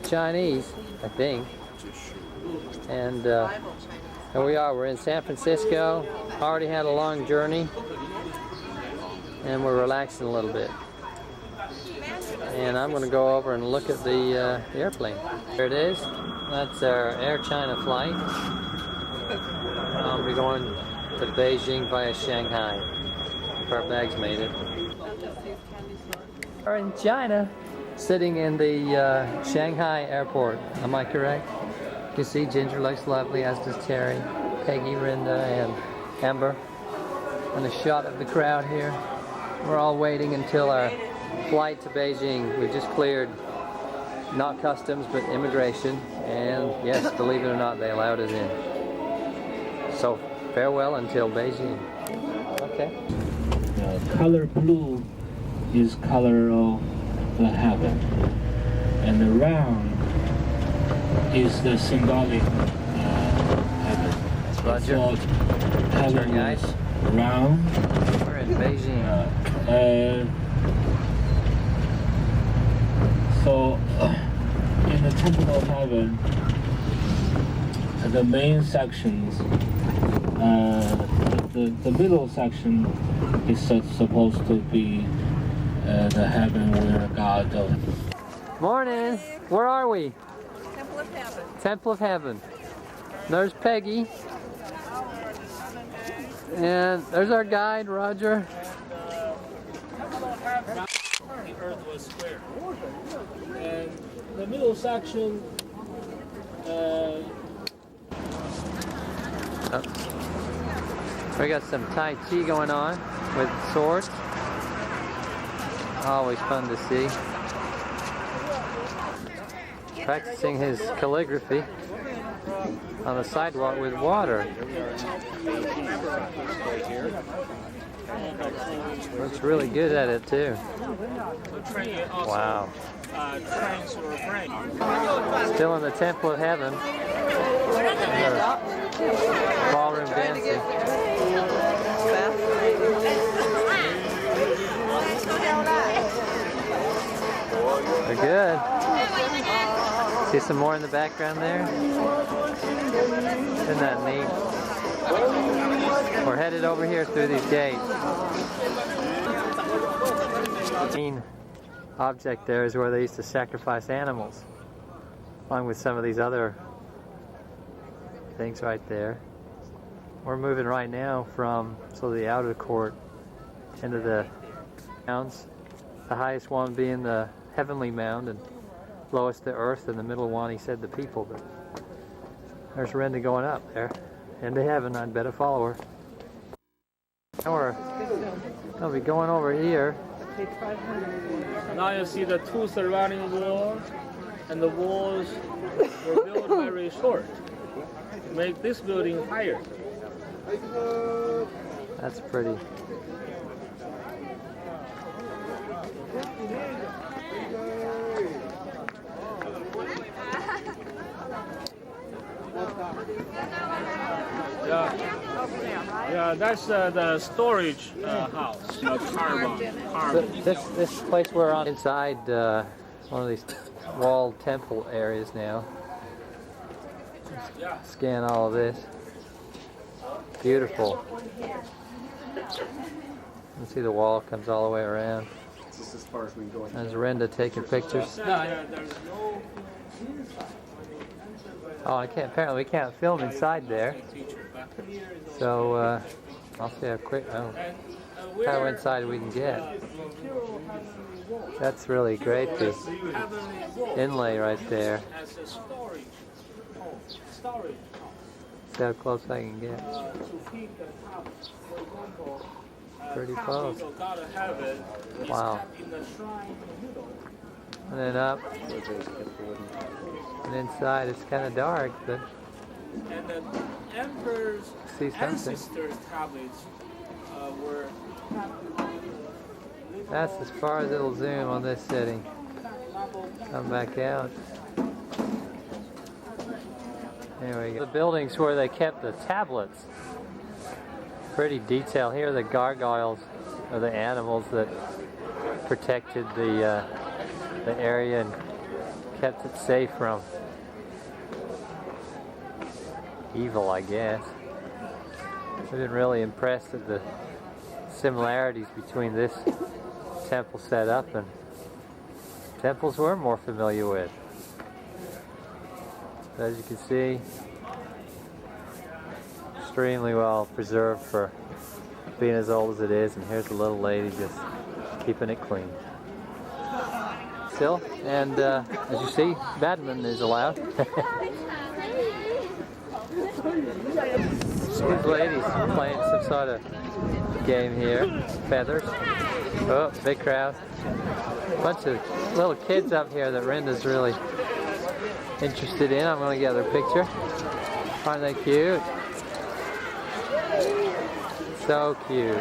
Chinese, I think. And here we are, we're in San Francisco. Already had a long journey. And we're relaxing a little bit. And I'm going to go over and look at the airplane. There it is. That's our Air China flight. We're going to Beijing via Shanghai. If our bags made it. We're in China, sitting in the Shanghai airport. Am I correct? You see Ginger looks lovely, as does Terry, Peggy, Rinda, and Amber. And a shot of the crowd here. We're all waiting until our flight to Beijing. We just cleared not customs but immigration, and yes, believe it or not, they allowed us in. So farewell until Beijing. Okay. The color blue is color of the heaven, and the round is the symbolic heaven. That's Roger. Heaven guys. Round. We're in Beijing. So in the Temple of Heaven, the main sections, the middle section is supposed to be the heaven where God goes. Morning. Where are we? Temple of Heaven. Temple of Heaven. There's Peggy. And there's our guide, Roger. The earth was square. And the middle section, we got some Tai Chi going on with swords. Always fun to see. Practicing his calligraphy on the sidewalk with water. Looks really good at it too. Wow. Still in the Temple of Heaven. Ballroom dancing. They're good. See some more in the background there? Isn't that neat? We're headed over here through these gates. The main object there is where they used to sacrifice animals, along with some of these other things right there. We're moving right now from the outer court into the mounds. The highest one being the heavenly mound, and lowest the earth, and the middle one, he said, the people. But there's Renda going up there into heaven. I'd better follow her. Now we'll be going over here. now you see the two surrounding walls, and the walls were built very short to make this building higher. That's pretty. Yeah, that's the storage house. So this place we're on inside one of these walled temple areas now. Scan all of this. Beautiful. You see the wall comes all the way around. This is as far as we can go. There's Renda taking pictures. Oh, apparently we can't film inside there. So I'll see how quick, how inside we can get. That's really great, the inlay right there. See how close I can get. Pretty close. Wow. And then up. And inside it's kind of dark, but And the emperor's see something. ancestors' tablets were. That's as far as it'll zoom on this setting. Come back out. There we go. The buildings where they kept the tablets. Pretty detailed. Here are the gargoyles, or the animals that protected the area and kept it safe from evil, I guess. I've been really impressed at the similarities between this temple setup and temples we're more familiar with. As you can see, extremely well preserved for being as old as it is, and here's the little lady just keeping it clean. Still, and as you see, badminton is allowed. These ladies are playing some sort of game here. Feathers. Oh, big crowd. Bunch of little kids up here that Renda's really interested in. I'm going to get their picture. Aren't they cute? So cute.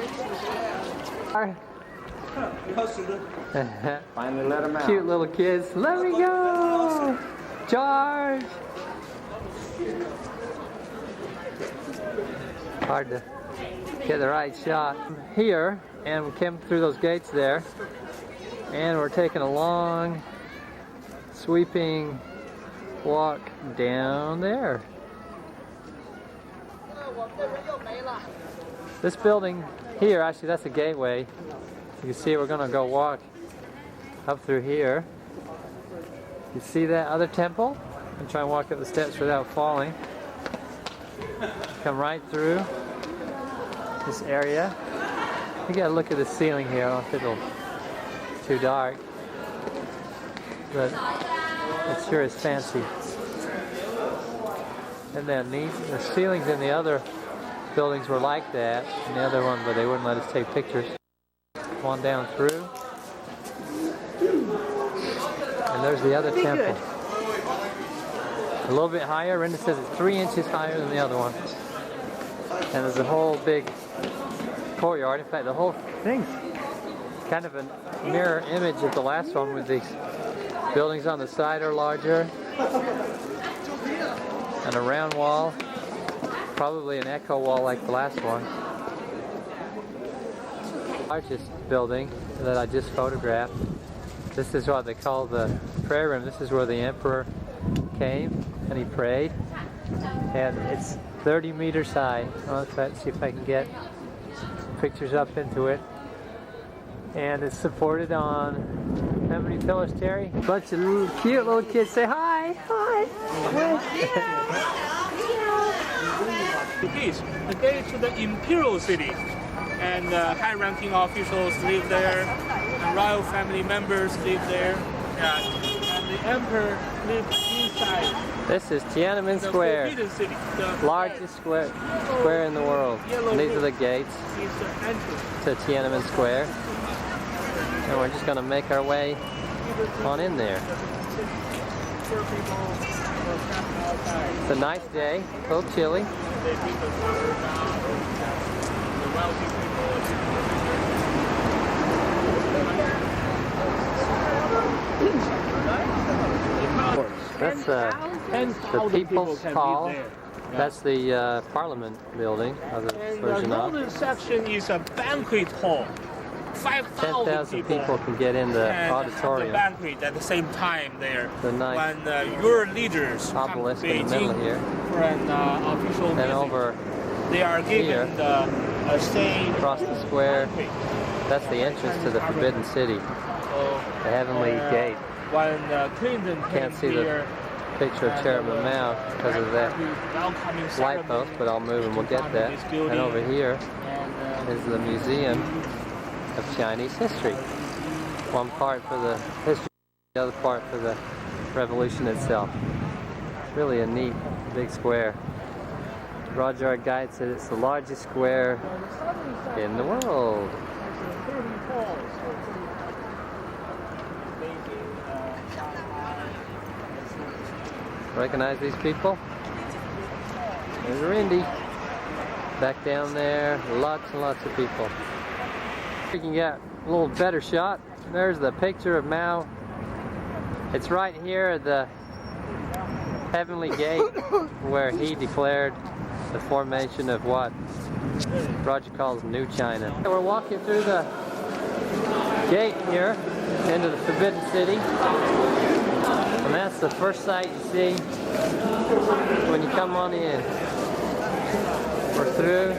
Finally let him out. Cute little kids. Let me go! George! Hard to get the right shot. Here, and we came through those gates there, and we're taking a long, sweeping walk down there. This building here, actually that's a gateway. You can see we're gonna go walk up through here. You see that other temple? I'm trying to walk up the steps without falling. Come right through this area. You gotta look at the ceiling here. I don't know if it'll too dark, but it sure is fancy. And then the ceilings in the other buildings were like that, and the other one, but they wouldn't let us take pictures. Come on down through. And there's the other temple. A little bit higher. Renda says it's 3 inches higher than the other one. And there's a whole big courtyard. In fact, the whole thing's kind of a mirror image of the last one, with these buildings on the side are larger. And a round wall. Probably an echo wall like the last one. Largest building that I just photographed. This is what they call the prayer room. This is where the emperor came and he prayed. And it's 30 meters high. Let's see if I can get pictures up into it. And it's supported on how many pillars, Terry? A bunch of little, cute little kids. Say hi! Hi! The gate to the imperial city, and high-ranking officials live there, and royal family members live there, and the emperor lived inside. This is Tiananmen The Square, forbidden city, the largest square in the world. And these are the gates is the entrance. to Tiananmen Square, and we're just going to make our way on in there. Poor people were camped outside. It's a nice day, a little chilly. They take the water down, the wealthy people. That's the People's Hall. That's the Parliament building, of the And version the of. northern section is a banquet hall. 5,000 10,000 people can get in the and have the auditorium. banquet at the same time there. The nice when your leaders come to obelisk in the middle Beijing here. for an official And visit, over they are given here, the same across the square, banquet. that's the entrance to the Forbidden City, So, the Heavenly Gate. When Clinton Can't came see here, the picture of Tiananmen Mao because of that welcoming light ceremony post, but I'll move and we'll get that. this building. And over here and, is the Museum of Chinese History. One part for the history, the other part for the revolution itself. Really a neat big square. Roger, our guide, said it's the largest square in the world. Recognize these people? There's Rindy. Back down there, lots and lots of people. We can get a little better shot. There's the picture of Mao. It's right here at the Heavenly Gate where he declared the formation of what Roger calls New China. We're walking through the gate here into the Forbidden City. And that's the first sight you see when you come on in. We're through,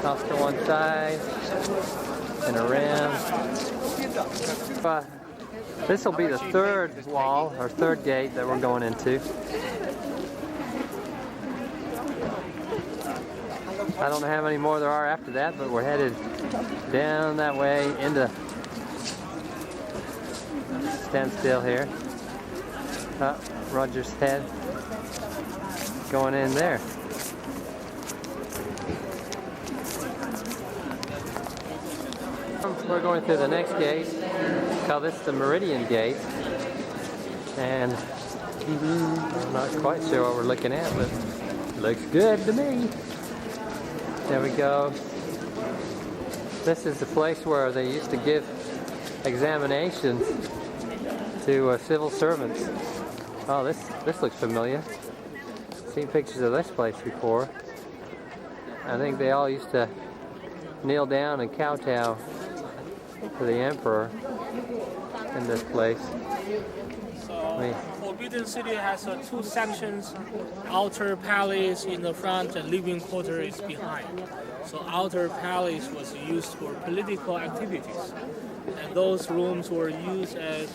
off to one side, and around. This will be the third wall, or third gate that we're going into. I don't know how many more there are after that, but we're headed down that way into... Stand still here. Roger's head going in there. We're going through the next gate. Call this the Meridian Gate. And I'm not quite sure what we're looking at, but it looks good to me. There we go. This is the place where they used to give examinations to civil servants. Oh, this looks familiar. Seen pictures of this place before. I think they all used to kneel down and kowtow to the emperor in this place. Forbidden City has two sections, outer palace in the front and living quarter is behind. So outer palace was used for political activities, and those rooms were used as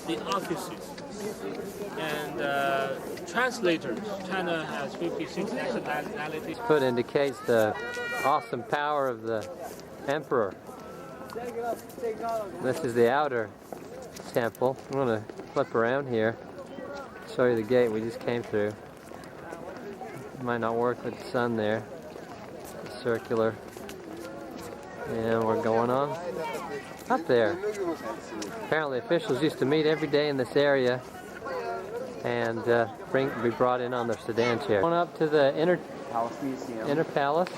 the offices and translators. China has 56 nationalities. Foot indicates the awesome power of the emperor. This is the outer temple. I'm going to flip around here, show you the gate we just came through. It might not work with the sun there. It's circular. And we're going on up there. Apparently officials used to meet every day in this area and be brought in on their sedan chair. Going up to the inner palace.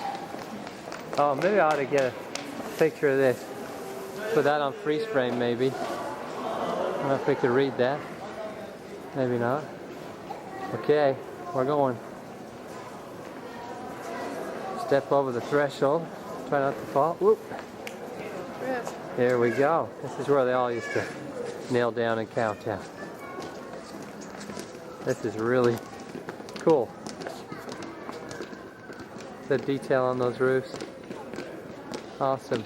Oh, maybe I ought to get a picture of this. Put that on freeze frame, maybe. I don't know if we could read that. Maybe not. Okay, we're going. Step over the threshold. Try not to fall. Whoop. Here we go. This is where they all used to kneel down and kowtow. This is really cool. The detail on those roofs. Awesome.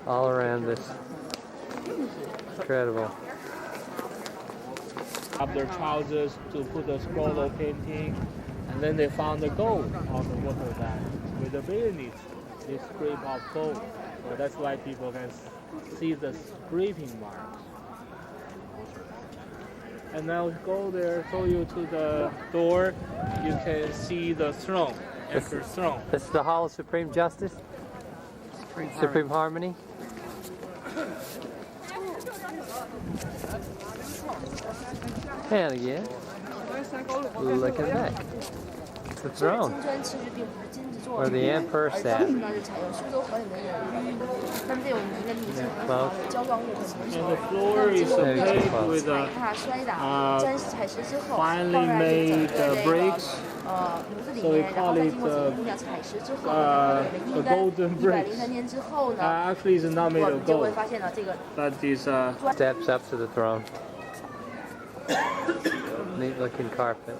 All around this. Incredible. Up their trousers to put the scroll painting, and then they found the gold on the water bag with the bayonets. They scrape off gold. So that's why people can see the scraping marks. And now go there, show you to the door. You can see the throne, Emperor's throne. This is the Hall of Supreme Justice? Supreme Harmony? And again, look at that. It's the throne where the emperor sat. And the floor is paved with finely made bricks. So we call it the golden bricks. Actually, it's not made of gold, but it's Steps up to the throne. Neat looking carpet.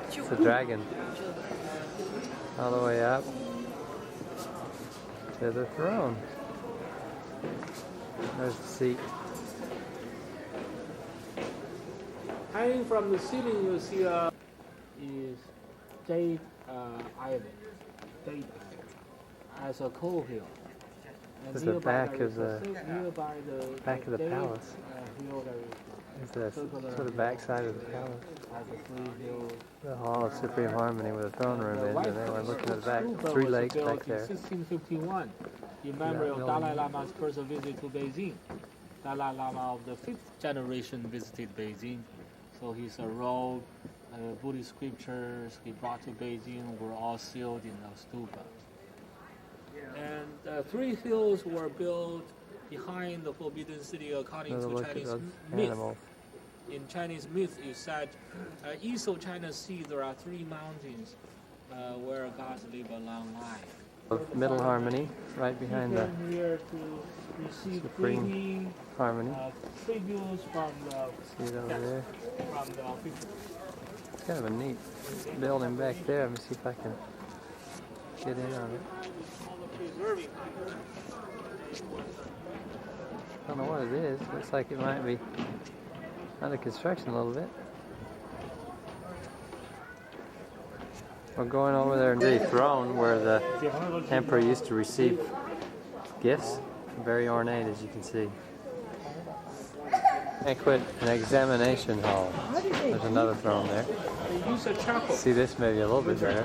It's a dragon. All the way up to the throne. There's the seat. hanging from the ceiling. You see is Jade Island, Jade Island, as a coal hill. This is the back of the Jade, palace. Hill It's the sort of back side of the palace. The Hall of Supreme Harmony with a throne room in, and then we're looking at the back, 3 lakes back there. 1651, in memory of Dalai Lama's first visit to Beijing. Dalai Lama of the 5th generation visited Beijing, so his robe, Buddhist scriptures he brought to Beijing were all sealed in a stupa. And 3 hills were built behind the Forbidden City, according Another to look at Chinese those myth. animals. In Chinese myth, it said, east of China Sea, there are 3 mountains where gods live a long life. Of Middle Harmony, right behind the came here to receive Supreme greeting, Harmony. tributes from the See it over there? from the officials. It's kind of a neat building back there. Let me see if I can get in on it. All the preserving. I don't know what it is. Looks like it might be under construction a little bit. We're going over there to the throne where the emperor used to receive gifts. Very ornate, as you can see. Banquet and examination hall. There's another throne there. They use a charcoal. See this maybe a little bit better.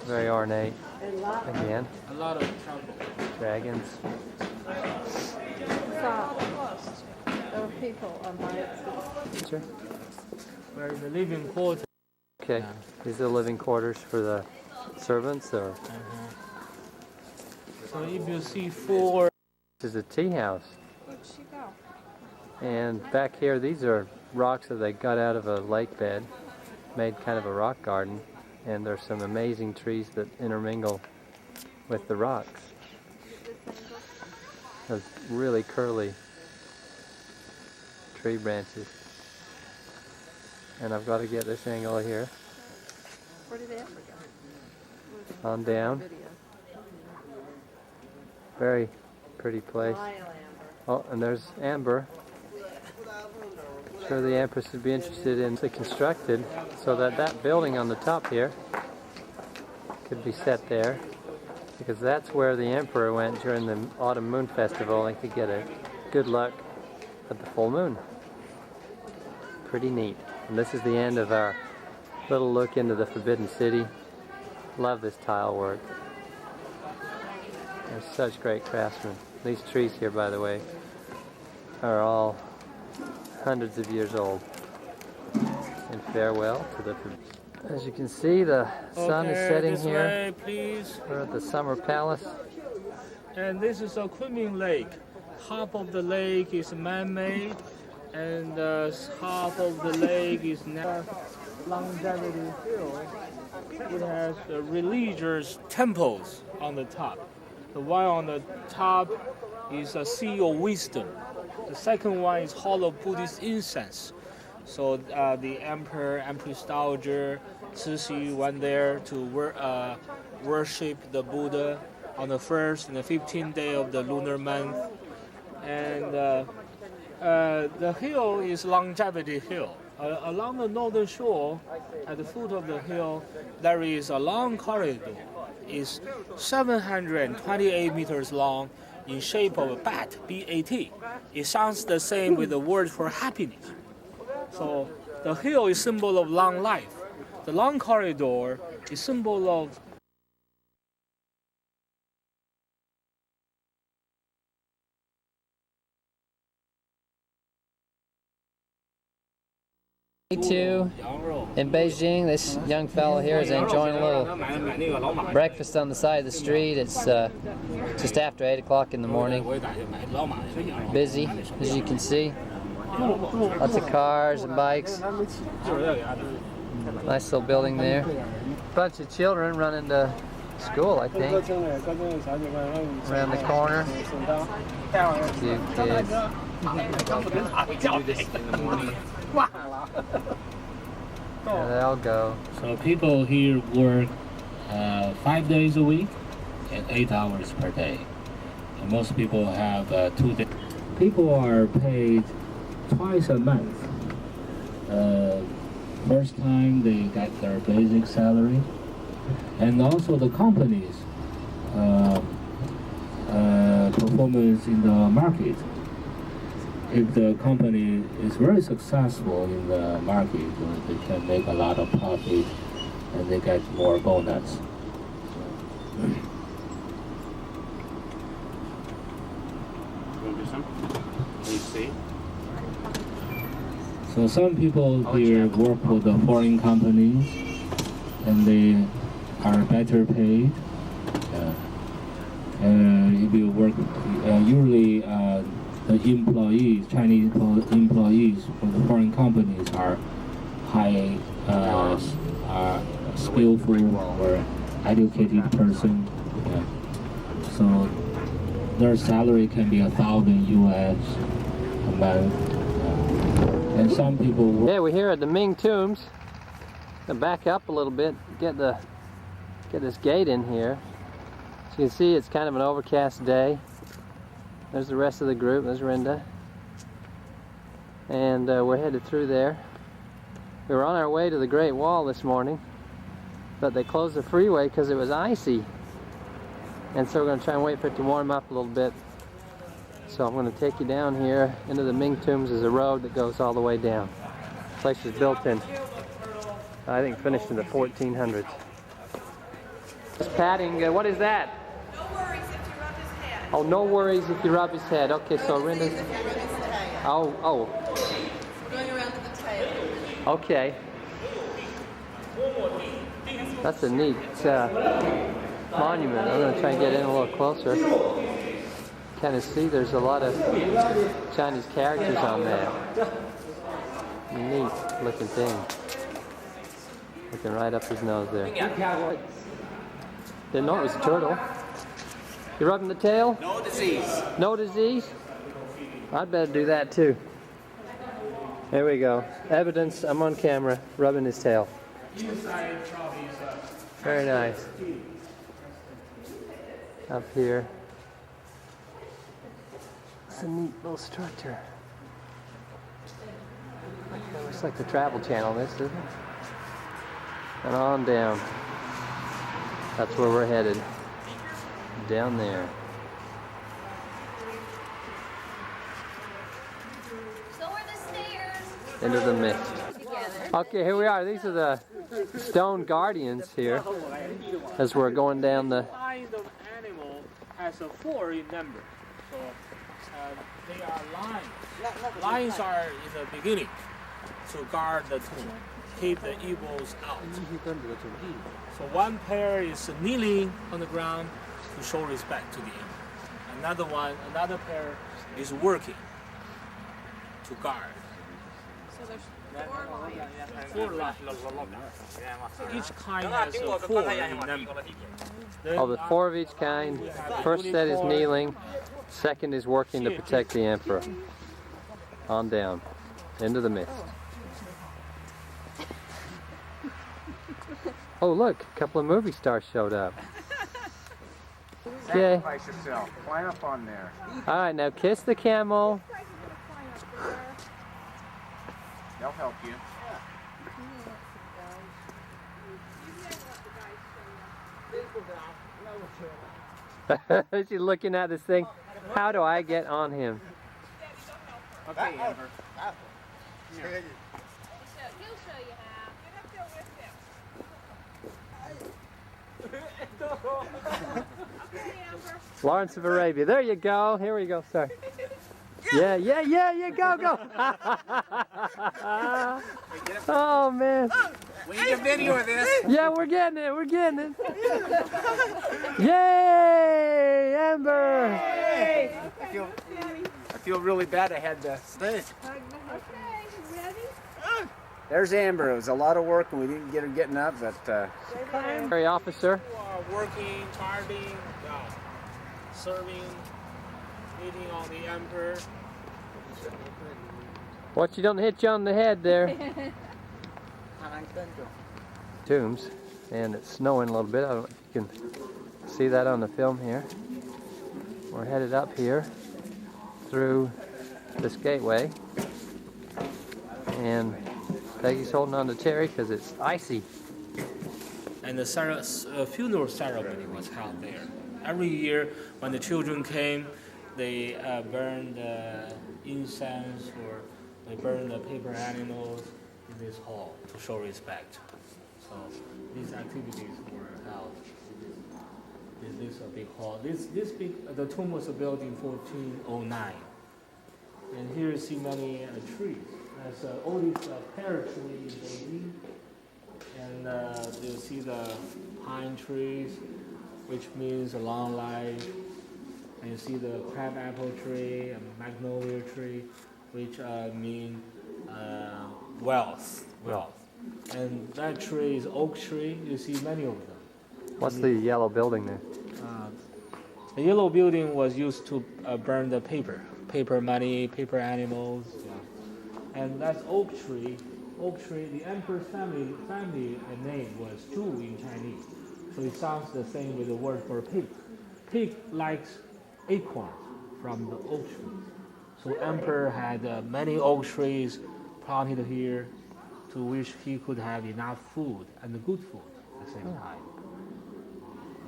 Very ornate. Again. A lot of charcoal. Dragons. There were people on my Sure. We're in the living quarters. Okay. These are the living quarters for the servants, or So if you see 4. this is a tea house. Where'd she go? And back here, these are rocks that they got out of a lake bed, made kind of a rock garden. And there's some amazing trees that intermingle with the rocks. Those really curly tree branches. And I've got to get this angle here. Where did Amber go? On down. Video. Very pretty place. Oh, and there's Amber. Sure, the Empress would be interested in the constructed so that that building on the top here could be set there, because that's where the Emperor went during the Autumn Moon Festival and could get a good luck at the full moon. Pretty neat. And this is the end of our little look into the Forbidden City. Love this tile work. They're such great craftsmen. These trees here, by the way, are all hundreds of years old. And farewell to the... As you can see, the sun is setting this here. way, please. We're at the Summer Palace. And this is a Kunming Lake. Half of the lake is man-made, and half of the lake is Longevity Hill. It has religious temples on the top. The one on the top is a Sea of Wisdom. The second one is Hall of Buddhist Incense. So the Emperor, Empress Dowager, Cixi went there to worship the Buddha on the 1st and the 15th day of the lunar month. And the hill is Longevity Hill. Along the northern shore, at the foot of the hill, there is a long corridor. It's 728 meters long, in shape of a bat, B-A-T. It sounds the same with the word for happiness. So the hill is symbol of long life. The long corridor is symbol of Too. In Beijing, this young fellow here is enjoying a little breakfast on the side of the street. It's just after 8 o'clock in the morning. Busy, as you can see. Lots of cars and bikes. Nice little building there. Bunch of children running to school, I think. Around the corner. Cute kids. Do this in the morning. Yeah, they all go. So people here work 5 days a week and 8 hours per day. And most people have 2 days. People are paid twice a month. First time they get their basic salary, and also the company's performance in the market. If the company is very successful in the market, they can make a lot of profit and they get more bonus. Please see. So some people here work for the foreign companies and they are better paid. if you work, usually the employees, Chinese employees for the foreign companies are high, are skillful or educated person. Yeah. So their salary can be $1,000 US a month. And some people work. Yeah, we're here at the Ming tombs. Gonna back up a little bit, get this gate in here. As you can see, it's kind of an overcast day. There's the rest of the group. There's Rinda. And we're headed through there. We were on our way to the Great Wall this morning, but they closed the freeway because it was icy. And so we're going to try and wait for it to warm up a little bit. So I'm going to take you down here into the Ming tombs. There's a road that goes all the way down. The place was built in, I think, finished in the 1400s. Just patting, what is that? No worries if you rub his head. Oh, no worries if you rub his head. Okay, so Rinda's. If you rub his tail. Oh, We're going around to the tail. okay. That's a neat monument. I'm going to try and get in a little closer. Kind of see there's a lot of Chinese characters on there. Neat looking thing. Looking right up his nose there. Didn't know it was a turtle. You rubbing the tail? No disease. No disease? I'd better do that too. There we go. Evidence, I'm on camera, rubbing his tail. Very nice. Up here. It's a neat little structure. That looks like the Travel Channel, this, doesn't it? And on down. That's where we're headed. Down there. So are the stairs. Into the mist. Okay, here we are. These are the stone guardians here as we're going down the... Each kind of animal has a 4 in number. So they are lions. Lions are in the beginning to guard the tomb, keep the evils out. So one pair is kneeling on the ground to show respect to the emperor. Another pair is working to guard. So there's 4 lions. 4 lions. Each kind has a 4 in number. Oh, the 4 of each kind. First set is kneeling. Second is working to protect the emperor. On down. Into the mist. Oh, look. A couple of movie stars showed up. Okay. Sacrifice yourself. Climb up on there. Alright, now kiss the camel. They'll help you. She's looking at this thing. How do I get on him? Okay, Amber. He'll show you how. Lawrence of Arabia. There you go. Here we go. Sorry. Yeah, go. Oh, man. We need a video of this. Yeah, we're getting it. Yay, Amber. Hey. I feel really bad I had to stay. There's Amber. It was a lot of work and we didn't get her getting up, but... Military officer. Who are working, guarding, serving, waiting on the emperor. Watch you don't hit you on the head there. Tombs, and it's snowing a little bit. I don't know if you can see that on the film here. We're headed up here through this gateway, and Peggy's holding on to Terry because it's icy. And the funeral ceremony was held there. Every year when the children came, they burned incense or they burned the paper animals in this hall to show respect. So these activities were held. This is a big hall. The tomb was built in 1409. And here you see many trees. There's the oldest pear tree in Beijing. And you see the pine trees, which means a long life. And you see the crab apple tree and magnolia tree, which mean wealth. And that tree is oak tree. You see many of them. What's the yellow building there? The yellow building was used to burn the paper money, paper animals. Yeah. And that's oak tree. Oak tree. The emperor's family name was Zhu in Chinese, so it sounds the same with the word for pig. Pig likes acorns from the oak tree. So emperor had many oak trees planted here, to which he could have enough food and good food at the same time.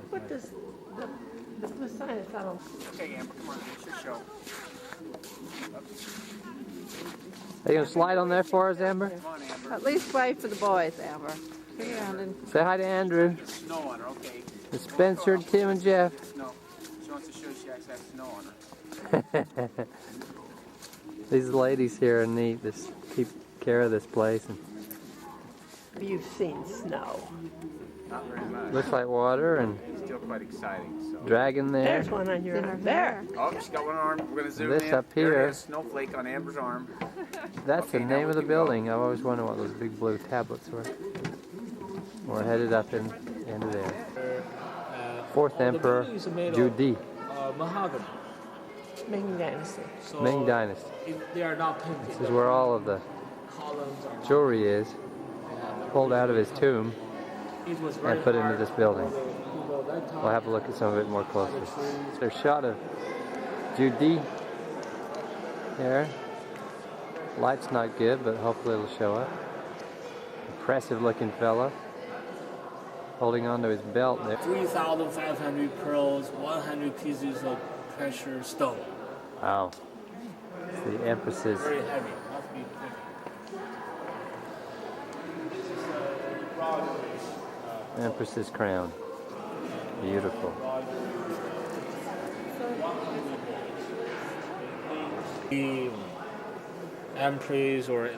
What does the sign is that on? Okay, Amber, come on, it's your show. Are you going to slide on there for us, Amber? Come on, Amber. At least wait for the boys, Amber. Sit around and Say hi to Andrew. Snow on her, okay? It's Spencer, Tim, and Jeff. Snow. She wants to show she actually has snow on her. These ladies here are neat. Just keep care of this place. And you've seen snow. Not very much. looks like water and It's still quite exciting. So. dragon there. There's one on your arm. There. Oh, she's got one arm. We're going to zoom This in. up There here. it is, snowflake on Amber's arm. That's Okay, the now name we of the can building. I've always wondered what those big blue tablets were. We're headed up into there. Fourth The Emperor, building is made Zhu of, Di, mahogany. Ming Dynasty. So Ming Dynasty. they are not painted. This is where all of the Columns are not. jewelry is, pulled out of his tomb It was very and put into hard this building. for the people at that time. We'll have a look at some of it more closely. There's a shot of Zhu Di there. Light's not good, but hopefully it'll show up. Impressive looking fella. Holding onto his belt there. 3,500 pearls, 100 pieces of precious stone. Wow. It's the Empress's Very heavy. Must be heavy. This is a broad Empress's crown. Beautiful. The emperors or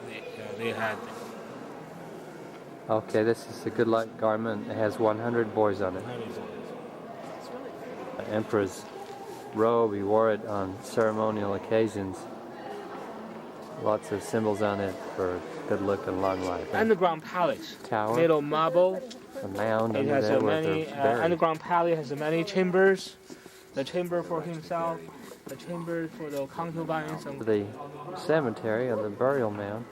they had. Okay, this is a good luck garment. It has 100 boys on it. The Emperor's robe, he wore it on ceremonial occasions. Lots of symbols on it for good luck and long life. Underground palace. Tower. Made of marble. A mound It under has there a where many they're buried. underground palace has many chambers. The chamber for himself, the chamber for the concubines, and The cemetery of the burial mound.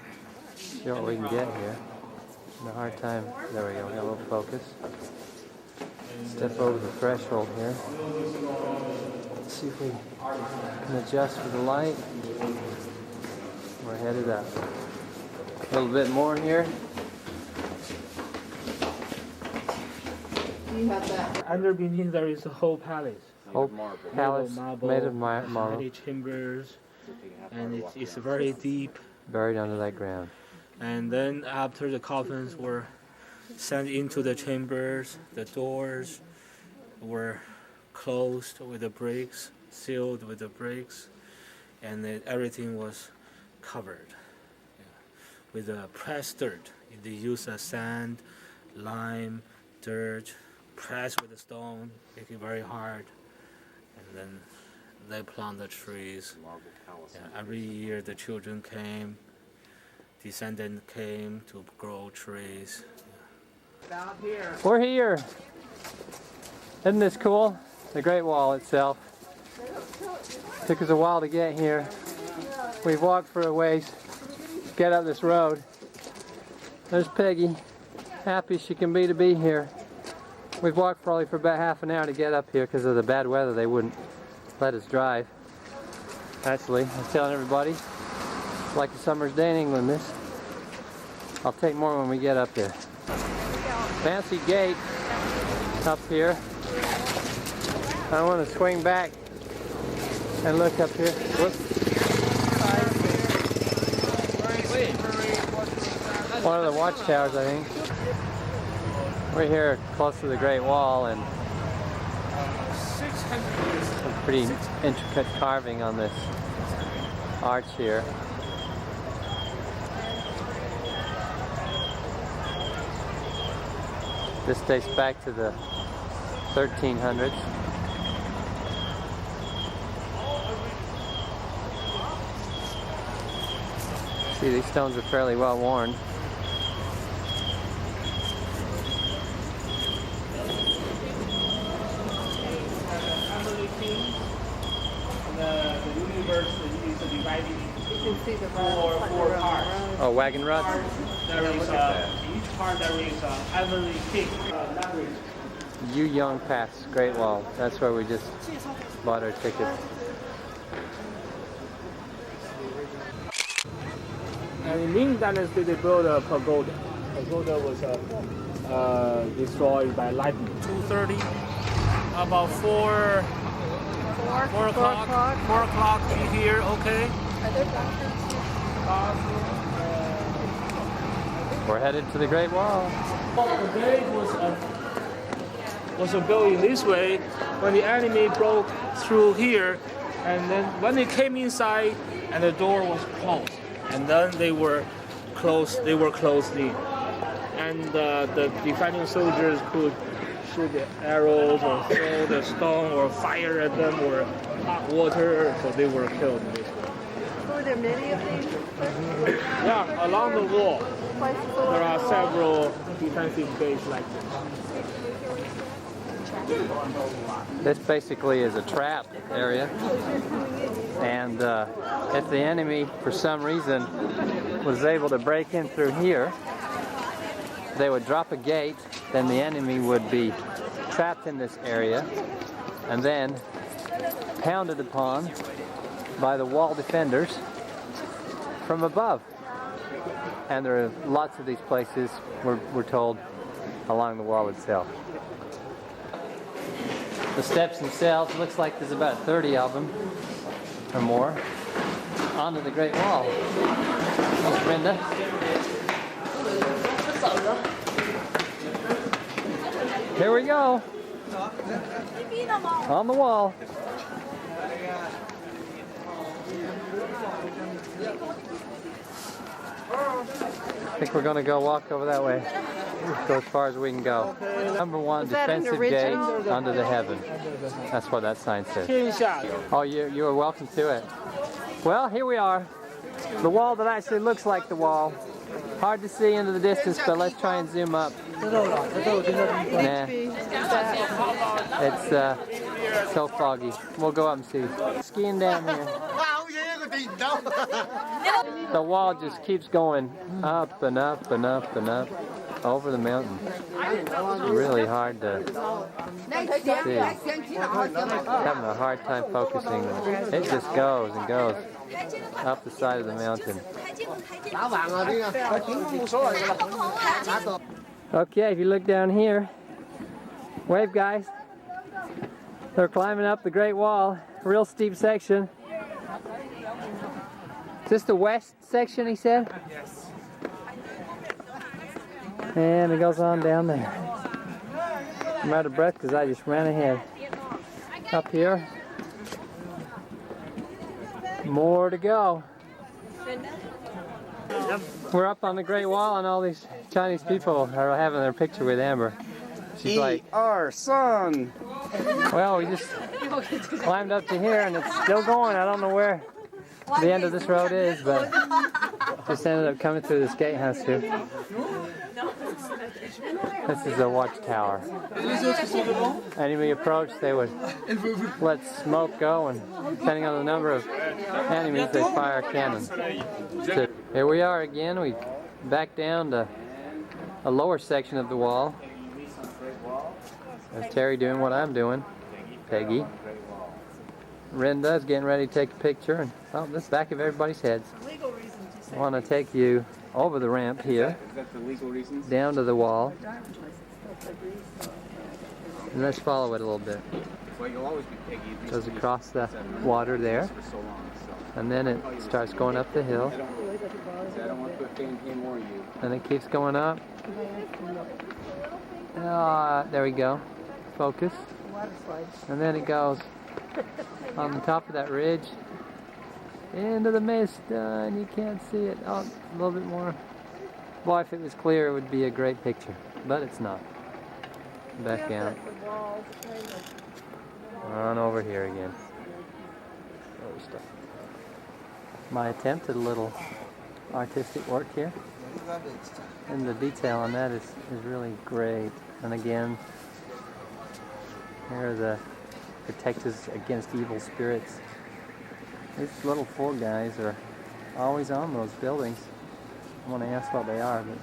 See what we can get here. In a hard time. There we go. Got a little focus. Step over the threshold here. Let's see if we can adjust for the light. We're headed up. A little bit more here. You have that. under beneath there is a whole palace. Whole palace marble, made of marble, many chambers, and it's very deep. buried under that ground. And then after the coffins were sent into the chambers, the doors were closed with the bricks, sealed with the bricks, and everything was covered with pressed dirt. They used sand, lime, dirt, pressed with the stone, make it very hard, and then they plant the trees. Yeah, every year the children came, descendants came to grow trees. Down here. We're here. Isn't this cool? The Great Wall itself. Took us a while to get here. We've walked for a ways to get up this road. There's Peggy. Happy she can be to be here. We've walked probably for about half an hour to get up here because of the bad weather. They wouldn't let us drive. Actually, I was telling everybody, it's like a summer's day in England, this. I'll take more when we get up there. Fancy gate up here. I want to swing back and look up here. Whoops. One of the watchtowers, I think. We're here close to the Great Wall, and some pretty intricate carving on this arch here. This dates back to the 1300s. See, these stones are fairly well worn. The universe is divided You can see the into four parts. Oh, wagon ruts? There is each part there is Emily King language. Yu Young Pass, Great Wall. That's where we just bought our tickets. And in Ming Dynasty, they built a pagoda. Pagoda was destroyed by lightning. 2:30, about 4 o'clock. 4 o'clock. Be here, okay? We're headed to the Great Wall. The gate was built in this way. When the enemy broke through here, and then when they came inside, and the door was closed, and then they were closed in, and the defending soldiers could shoot the arrows or throw the stone or fire at them or hot water, so they were killed in this way. Were there many of these? Yeah, along the wall, there are several defensive gates like this. This basically is a trap area, and if the enemy for some reason was able to break in through here, they would drop a gate, then the enemy would be trapped in this area and then pounded upon by the wall defenders from above. And there are lots of these places, we're told, along the wall itself. The steps themselves, looks like there's about 30 of them or more onto the Great Wall. Miss Brenda. Here we go. On the wall. I think we're going to go walk over that way. Go as far as we can go. Number one, defensive gate under the heaven. That's what that sign says. Oh, you are welcome to it. Well, here we are. The wall that actually looks like the wall. Hard to see into the distance, but let's try and zoom up. Nah. It's so foggy. We'll go up and see. Skiing down here. The wall just keeps going up and up and up and up over the mountain. It's really hard to see. Having a hard time focusing. It just goes and goes up the side of the mountain. Okay, if you look down here, wave guys. They're climbing up the Great Wall. Real steep section. Is this the west section, he said? Yes. And it goes on down there. I'm out of breath because I just ran ahead. Up here. More to go. We're up on the Great Wall and all these Chinese people are having their picture with Amber. She's like, our son. well, we just climbed up to here and it's still going. I don't know where the end of this road is, but just ended up coming through this gatehouse here. This is a watchtower. Enemy approach, they would let smoke go, and depending on the number of enemies, they fire a cannon. So here we are again. We back down to a lower section of the wall. There's Terry doing what I'm doing. Peggy. Rinda's getting ready to take a picture, and oh, this back of everybody's heads. I want to take you over the ramp here, down to the wall, and let's follow it a little bit. Goes across the water there, and then it starts going up the hill, and it keeps going up. There we go. Focus. And then it goes on the top of that ridge into the mist, and you can't see it. Oh, a little bit more. Boy, if it was clear, it would be a great picture, but it's not. Back down. On over here again. My attempt at a little artistic work here. And the detail on that is really great. And again, here are the protectors against evil spirits. These little 4 guys are always on those buildings. I want to ask what they are, but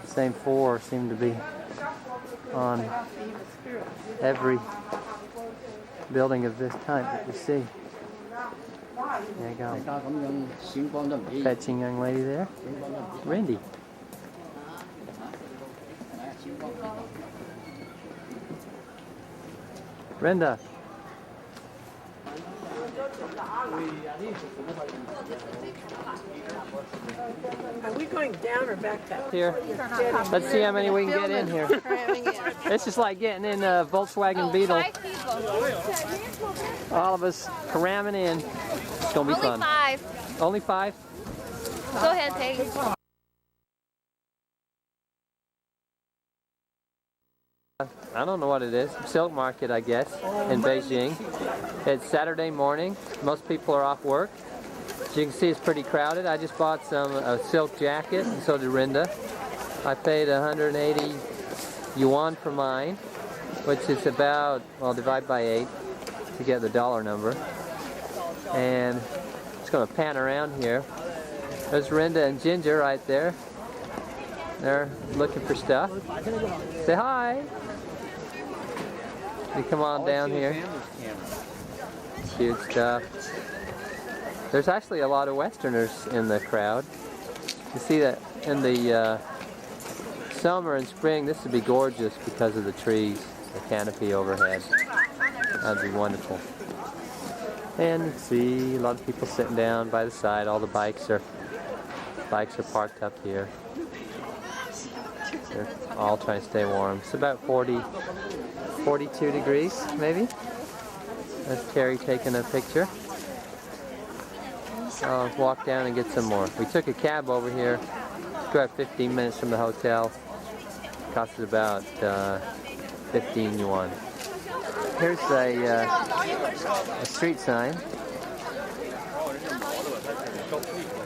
the same 4 seem to be on every building of this type that you see. There you go. Fetching young lady there. Randy. Brenda. Are we going down or back up? Here. Let's see how many we can get in here. It's just like getting in a Volkswagen Beetle. 5 people. All of us cramming in. It's gonna be Only fun. 5. Only 5? Go ahead, take it. I don't know what it is. Silk market, I guess, in Beijing. It's Saturday morning. Most people are off work. As you can see, it's pretty crowded. I just bought a silk jacket, and so did Rinda. I paid 180 yuan for mine, which is about, well, divide by 8 to get the dollar number. And just going to pan around here. There's Rinda and Ginger right there. They're looking for stuff. Say hi. You come on down here. Cute stuff. There's actually a lot of Westerners in the crowd. You see that in the summer and spring, this would be gorgeous because of the trees, the canopy overhead. That'd be wonderful. And you see a lot of people sitting down by the side. All the bikes are parked up here. They're all trying to stay warm. It's about 42 degrees, maybe. That's Terry taking a picture. I'll walk down and get some more. We took a cab over here. It's about 15 minutes from the hotel. Cost us about 15 yuan. Here's a street sign.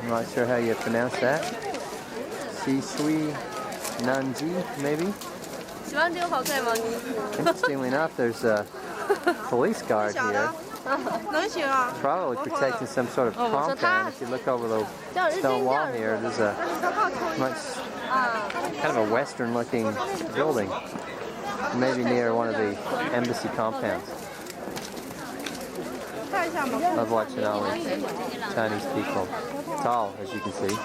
I'm not sure how you pronounce that. Shui Nanji, maybe? Interestingly enough, there's a police guard here. Probably protecting some sort of compound. If you look over the stone wall here, there's a much kind of a western-looking building, maybe near one of the embassy compounds. Love watching all these Chinese people. Tall, as you can see.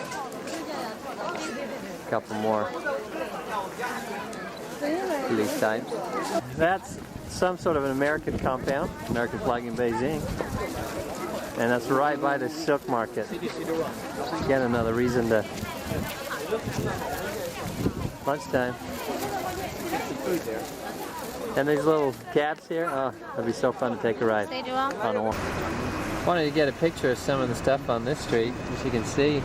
A couple more police types. That's some sort of an American compound, American flag in Beijing. And that's right by the silk market. Again, another reason to lunchtime. And these little cabs here, oh, that'd be so fun to take a ride on one. Wanted to get a picture of some of the stuff on this street. As you can see,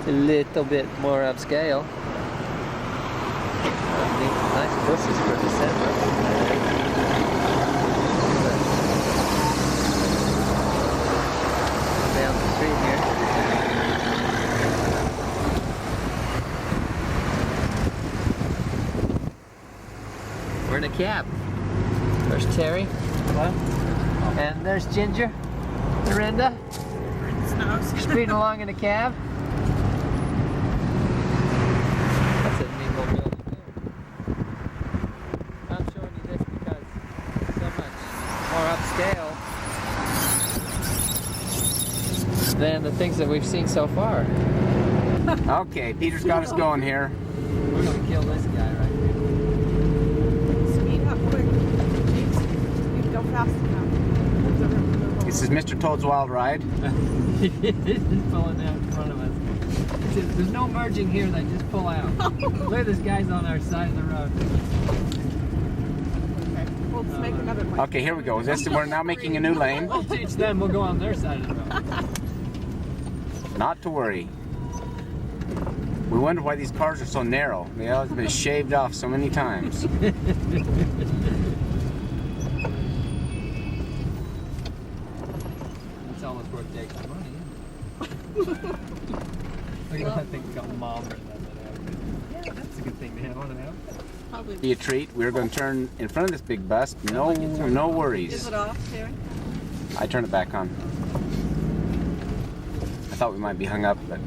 a little bit more upscale. Nice bushes for December. Down the street here. We're in a cab. There's Terry. And there's Ginger. Rinda. Speeding along in a cab. That's a neat little building there. I'm showing you this because it's so much more upscale than the things that we've seen so far. Okay, Peter's got us going here. We're gonna kill this guy right here. Speed up quick. Speed, go fast enough. This is Mr. Toad's Wild Ride. He's pulling out in front of us. There's no merging here, they just pull out. Look at this guy's on our side of the road. Okay, we'll just make another one. Okay, here we go. We're now making a new lane. We'll teach them, we'll go on their side of the road. Not to worry. We wonder why these cars are so narrow. They all have been shaved off so many times. It's almost worth the extra money, isn't I think we got mom written that out. Yeah, that's a good thing to have on an outfit. Probably. Be a treat. We're going to turn in front of this big bus. No worries. Is it off, Terry? I turn it back on. I thought we might be hung up, but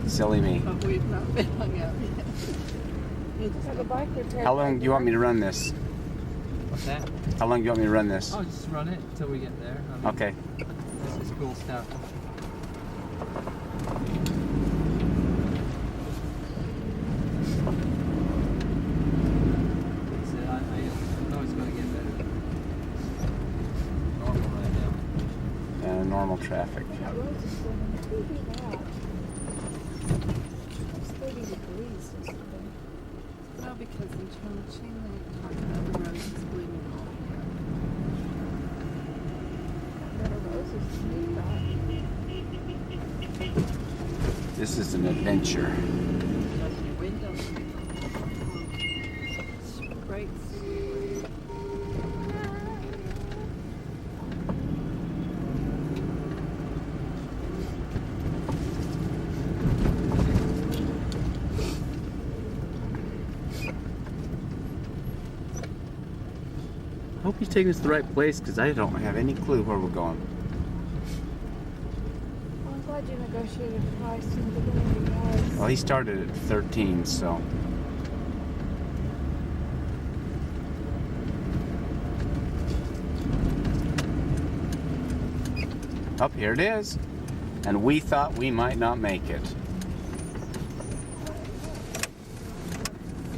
silly me. But we've not been hung out yet. Have a bike repair. How long do you want me to run this? What's that? How long do you want me to run this? Oh, just run it until we get there. I mean, Okay. This is cool stuff. I know it's going to get better. Normal right now. And normal traffic. That road is going to be bad. It's 30 degrees yesterday. No, because in Chongqing they talk about the roads is bleeding all year. Better roads is sweet, This is an adventure. Your windows brakes. I hope he's taking us to the right place because I don't have any clue where we're going. Well, I'm glad you negotiated the price in the beginning because Well, he started at 13, so. Up here it is. And we thought we might not make it.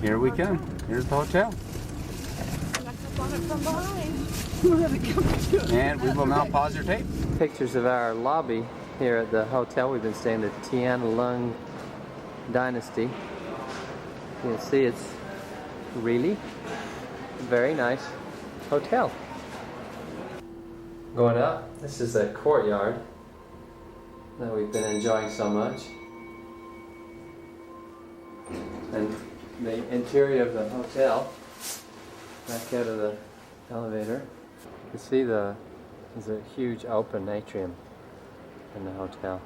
Here we come. Here's the hotel. on it from behind. And we will now pause your tape. Pictures of our lobby here at the hotel. We've been staying at the Tiananmen Dynasty. You can see it's really very nice hotel. Going up, this is the courtyard that we've been enjoying so much. And the interior of the hotel, back out of the elevator. You can see there's a huge open atrium in the hotel.